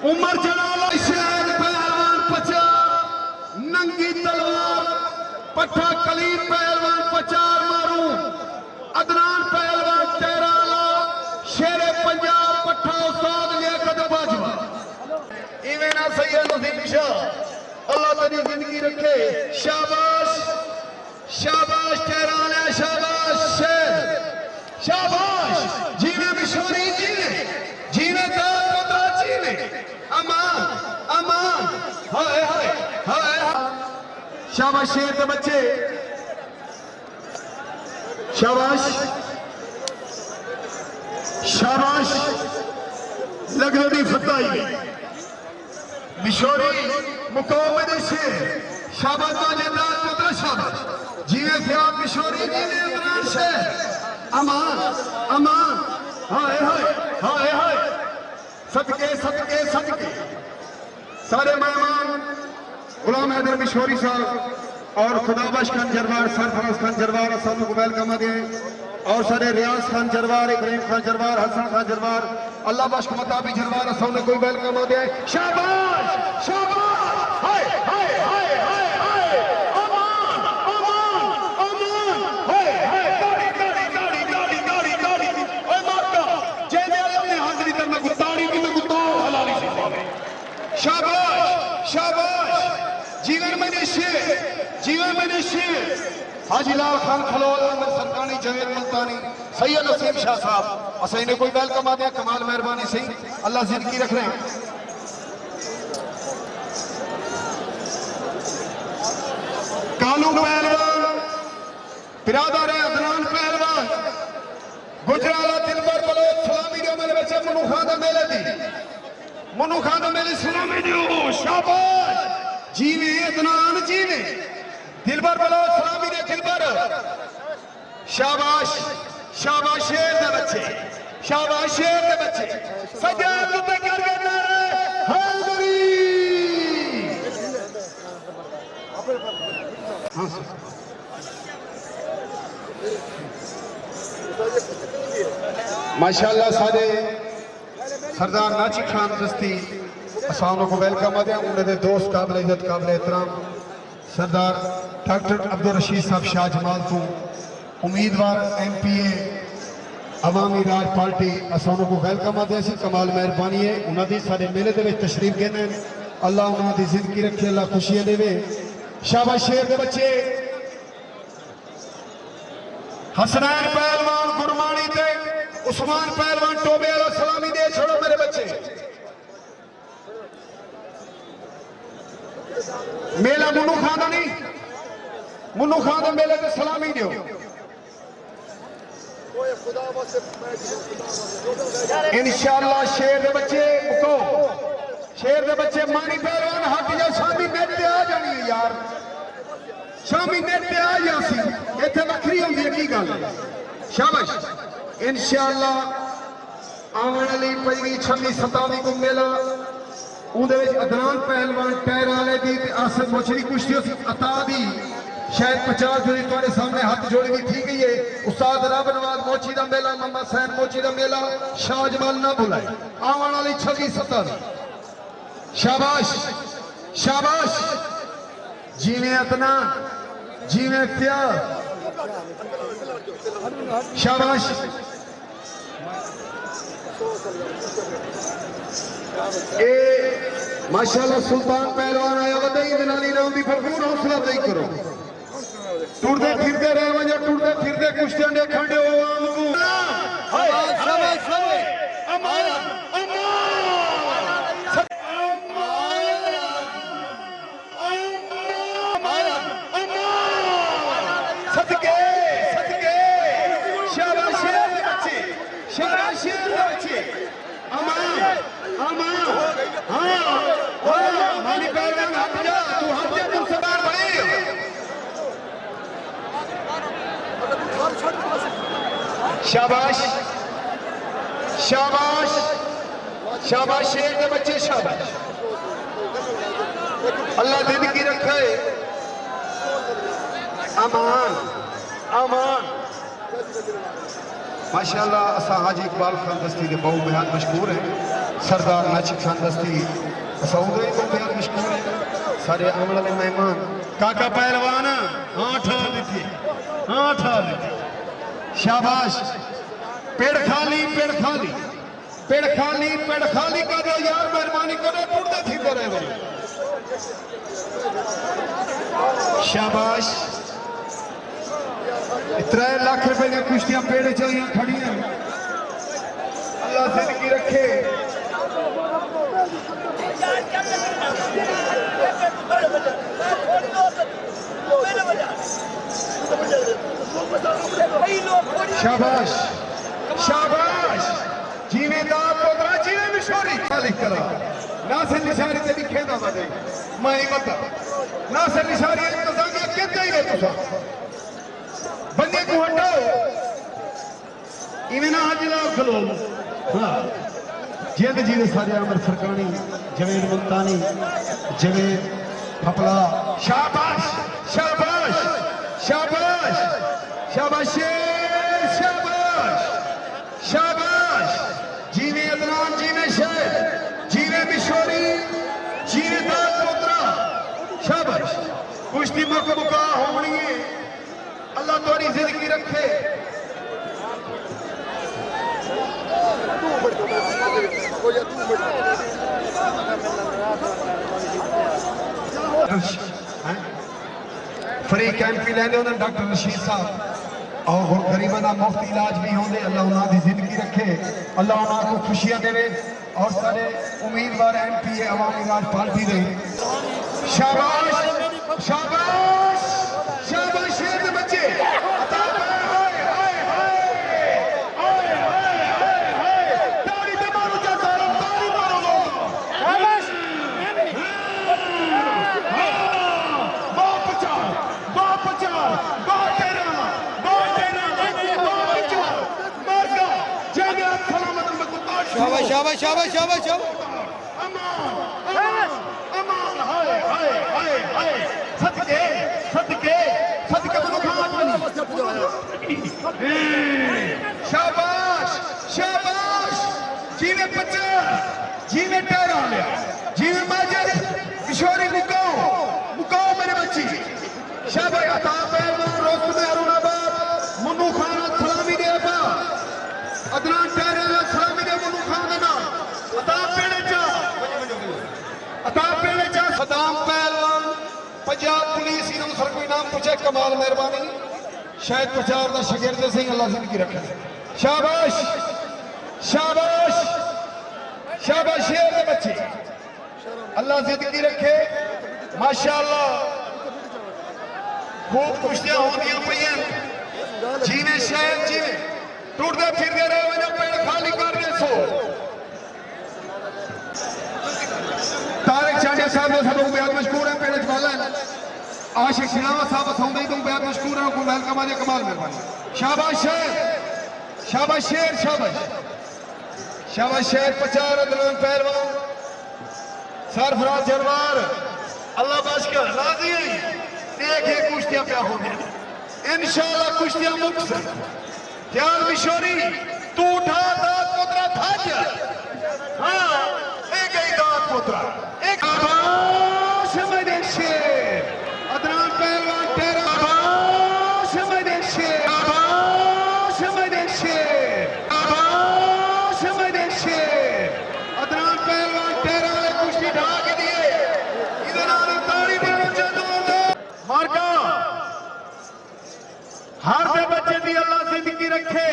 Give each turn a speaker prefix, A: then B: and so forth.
A: उमर जलाल शहर पहलवान पचार नंगी तलवार पट्ठा कलीम पहलवान पचार मारू अदनान पहलवान तेराला शेरे पंजाब पट्ठा उस्ताद लियाकत बाजवा इवें ना सैयद नसीम शाह अल्लाह तेरी जिंदगी रखे। शाबाश शाबाश तेराला शाबाश शेर शाबाश जीवे मिशोरी जीवे जीवे दादा जीवे अमान अमान हाय हाय हाय शाबाश शेर के बच्चे शाबाश शाबाश लगदी फताई मिशोरी मुकाबले शेर शाबाश ताजेदार पुत्र शाबाश जीवे थे आप मिशोरी जीवे इमरान शेर अमान अमान हाय हाय हाय हाय सदके सदके सदके सारे मेहमान गुलाम हैदर मिशोरी साहब और खुदाबख्श खान जरवार सरफराज खान जरवार असल को वेलकम दे और सारे रियाज खान जरवार इब्राहिम खान जरवार हसन खान जरवार अल्लाह बख्श मताबी जरवार असल को वेलकम दे। शाबाश शाबाश हाय हाय हाय हाय हाय अमान अमान अमान हाय हाय दाढ़ी दाढ़ी दाढ़ी दाढ़ी दाढ़ी दाढ़ी ओए माता जेने अल्लाह ने हाजिरी करना को दाढ़ी की तो तो हलाली से शाबाश शाबाश जीवन में शेर हाजी लाल खान खलोल अहमद सरकानी जवेद मुल्तानी सैयद नसीम शाह साहब असई ने कोई वेलकम आ दिया कमाल मेहरबानी से अल्लाह जिंदगी रख रहे हैं। कानू पहलवान बिरादर है अदनान पहलवान गुजराला दिलबर बलोच सलामी दे मेरे बच्चे मनु खान दा मेले दी मनु खान दा मेले सलामी दियो शाबाश जीवे अदनान जीवे दिलबर बलोच सलामी दे दिलबर शाबाश शाबाश शेर दे बच्चे शाबाश शेर दे बच्चे सजाद पे कर के नारे हैदरी माशाअल्लाह सारे सरदार नाची खान दस्ती असानों को वेलकम आ दिया उन्हें दोस्त काबिल इज्जत काबिल एहतराम सरदार डॉक्टर अब्दुल रशीद साहब शाह जमाल को उम्मीदवार MPA अवामी राज पार्टी असानों को वेलकम आ दिया कमाल मेहरबानी है उन्होंने सारे मेले के तशरीफ देने अल्लाह उन्होंने जिंदगी रखे अल्लाह खुशियां देवे। शाबाश शेर के बच्चे हसनैन पहलवान गुरमानी ते उस्मान पहलवान टोबे वाला सलामी दे छोड़ो मेरे बच्चे मेला मुन्नू खान नहीं मुन्नू खान मेले ते सलामी दियो इंशाअल्लाह। शेर दे बच्चे मुको शेर दे बच्चे मानी पहलवान हट जा शामी नेट पे आ जानी है यार शामी नेट पे आ जासी इत्थे वखरी होंदी है की गल शाबाश इंशाअल्लाह आने वाली 25 26 27 को मेला उहदे विच अदनान पहलवान टैर वाले दी आसद मोचरी कुश्ती अता दी शायद 50 जो तुम्हारे सामने हाथ जोड़ी भी थी गई है उस्ताद रब नवाज मोची का मेला मम्मा सैन मोची का मेला शाह जमाल ना भुलाए आने वाली 26 27 शाबाश शाबाश जीवे अतना जीवे इख्तियार शाबाश ए माशाअल्लाह सुल्तान पहलवान आया वदई दिनाली नाम की भरपूर हौसला अफजाई करो टुरदे फिरदे रहे वजह टुरदे फिरदे कुश्तियां देखण दे आवाम को शाबाश शाबाश अमान शाबाश शाबाश शाबाश शेर के बच्चे शाबाश अल्लाह जिंदगी रखे अमान अमान माशाल्लाह असा हाजी इकबाल खान दस्ती के बहुत बेहद मशहूर हैं। सरदार नाचिक खान दस्ती असा उदय को बेहद मशहूर है। सारे आने वाले मेहमान काका पहलवान हाँ ठा दी शाबाश। पेड़ खाली पेड़ खाली पेड़ खाली पेड़ खाली का दो यार मेहरबानी करो टूटते थी करे भाई। शाबाश 3 लाख रुपए की कुश्तियां पेड़ चाहिए खड़ी हैं। अल्लाह जिंदगी रखे। शाबाश शाबाश जीवेदार पोतरा जीवे मिशोरी खाली करा ना से निशानी ते लिखेदा बदे मैं मत ना से निशानी इंतजामिया कहते ही रहते हो बंदे को हटाओ इवें ना हजला खलो। हां जिंद जीवे सारे अमर सरकानी जवेद मुल्तानी जवेद फपला शाबाश शाबाश शाबाश शाबाश शाबाश शाबाश जीवे अदनान जीवे शेर जीवे मिशोरी जीवे दाद पोतरा शाबाश। कुश्ती मुका होनी है। अल्लाह तुम्हारी जिंदगी रखे। फ्री कैंप भी लेंदे होंदे डॉक्टर रशीद साहब और गरीबों का मुफ्त इलाज भी होंदे। अल्लाह उन्होंने जिंदगी रखे। अल्लाह उन्होंने को खुशियां देवे और सारे उम्मीदवार MP अवामी राज पार्टी दे। शाबाश शाबाश शाबाश शेर दे बच्चे
B: शाबाश शाबाश शाबाश शाबाश
A: अमान अमान हाय हाय हाय हाय सदके सदके सदके को खात बनी। शाबाश शाबाश जीवे बच्चा जीवे टहरा लिया जीवे माजर किशोरी मुकाओ मेरे बच्ची। शाबाश अता पहलवान रोस्त में अरुणाबाद मुन्नू खान सलामी दे बा अदनान टहरे सलामी दे मुन्नू खान देना अता पेड़े चा सदाम पहलवान पंजाब पुलिस इन्होंने सर कोई नाम पूछे कमाल मेहरबानी शायद प्रचार का शगिर्द से अल्लाह जिंदगी रखे। शाबाश शाबाश शाबाश शेर दे बच्चे अल्लाह जिंदगी रखे। माशाअल्लाह खूब कुश्तियां होंदियां पईयां जीवे शायद जीवे टूटते फिरते रहे जो पेड़ खाली कर दे सो। तारिक चांडिया साहब ने सब बेहद मशहूर है पेड़ चवाला आशिक सिनावा साहब सौंदे तुम बेहद मशहूर है को वेलकम आज कमाल मेहरबानी। शाबाश शेर शाबाश शेर शाबाश शाबाश शेर प्रचार अदनान पहलवान सरफराज जरवार अल्लाह बाशकर राजी है। देखे कुश्तियां क्या होंगे इंशाअल्लाह कुश्तियां मुक्त ध्यान मिशोरी तू उठा दाद पुत्रा थज। हाँ एक गई दाद पुत्रा एक आबाश मेरे शेर अदनान पहलवान तेरा आबाश मेरे शेर आबाश मेरे शेर आबाश मेरे शेर अदनान पहलवान तेरा वाले कुश्ती ढा के दिए इधर आने ताड़ी बनो चंदो मार्का हर दे बच्चे दी अल्लाह जिंदगी रखे।